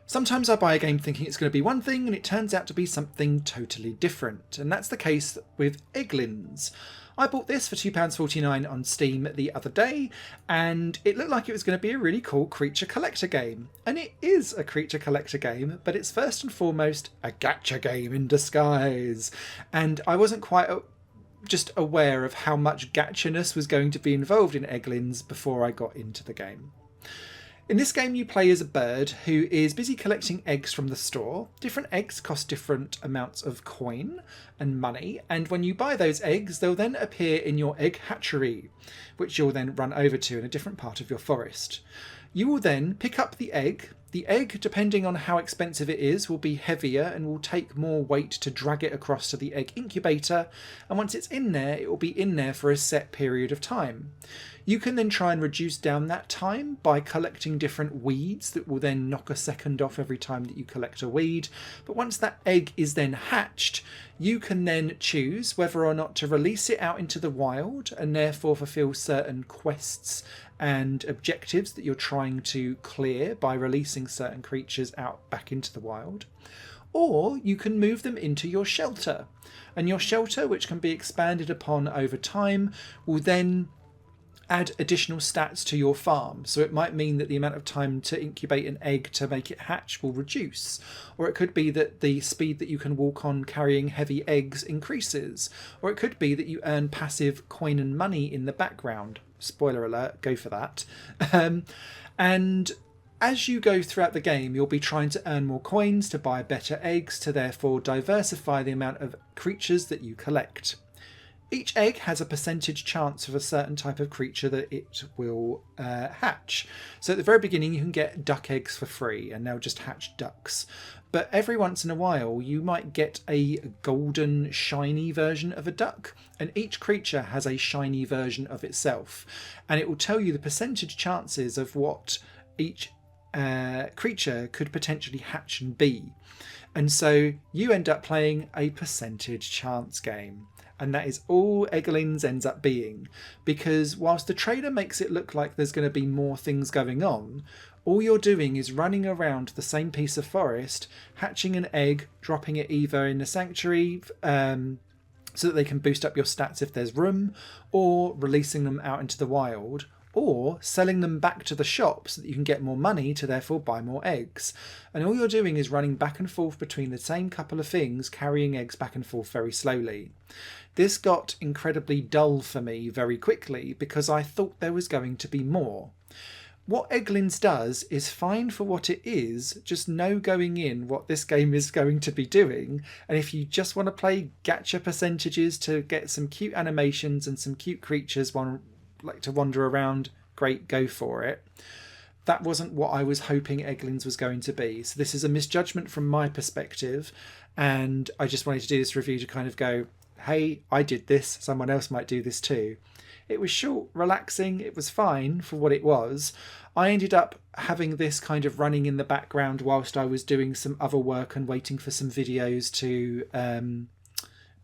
Sometimes I buy a game thinking it's going to be one thing and it turns out to be something totally different, and that's the case with Egglings. I bought this for £2.49 on Steam the other day, and it looked like it was going to be a really cool creature collector game. And it is a creature collector game, but it's first and foremost a gacha game in disguise. And I wasn't quite just aware of how much gacha-ness was going to be involved in Egglings before I got into the game. In this game you play as a bird who is busy collecting eggs from the store. Different eggs cost different amounts of coin and money, and when you buy those eggs they'll then appear in your egg hatchery, which you'll then run over to in a different part of your forest. You will then pick up the egg. The egg, depending on how expensive it is, will be heavier and will take more weight to drag it across to the egg incubator, and once it's in there, it will be in there for a set period of time. You can then try and reduce down that time by collecting different weeds that will then knock a second off every time that you collect a weed. But once that egg is then hatched, you can then choose whether or not to release it out into the wild and therefore fulfill certain quests and objectives that you're trying to clear by releasing certain creatures out back into the wild. Or you can move them into your shelter. And your shelter, which can be expanded upon over time, will then add additional stats to your farm. So it might mean that the amount of time to incubate an egg to make it hatch will reduce. Or it could be that the speed that you can walk on carrying heavy eggs increases. Or it could be that you earn passive coin and money in the background. Spoiler alert, go for that. And as you go throughout the game, you'll be trying to earn more coins to buy better eggs to therefore diversify the amount of creatures that you collect. Each egg has a percentage chance of a certain type of creature that it will hatch. So at the very beginning you can get duck eggs for free and they'll just hatch ducks. But every once in a while you might get a golden shiny version of a duck, and each creature has a shiny version of itself. And it will tell you the percentage chances of what each creature could potentially hatch and be. And so you end up playing a percentage chance game. And that is all Egglings ends up being, because whilst the trailer makes it look like there's going to be more things going on, all you're doing is running around the same piece of forest, hatching an egg, dropping it either in the sanctuary so that they can boost up your stats if there's room, or releasing them out into the wild, or selling them back to the shop so that you can get more money to therefore buy more eggs. And all you're doing is running back and forth between the same couple of things, carrying eggs back and forth very slowly. This got incredibly dull for me very quickly because I thought there was going to be more. What Egglings does is fine for what it is, just know going in what this game is going to be doing, and if you just want to play gacha percentages to get some cute animations and some cute creatures like to wander around, great, go for it. That wasn't what I was hoping Egglings was going to be. So this is a misjudgment from my perspective, and I just wanted to do this review to kind of go, hey, I did this, someone else might do this too. It was short, relaxing, it was fine for what it was. I ended up having this kind of running in the background whilst I was doing some other work and waiting for some videos to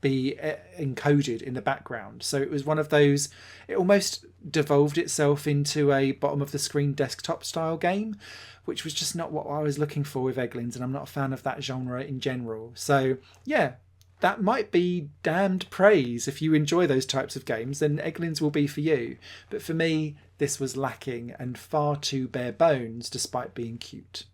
be encoded in the background. So it was one of those, it almost devolved itself into a bottom of the screen desktop style game, which was just not what I was looking for with Egglings, and I'm not a fan of that genre in general. So yeah, that might be damned praise. If you enjoy those types of games, then Egglings will be for you. But for me, this was lacking and far too bare bones despite being cute.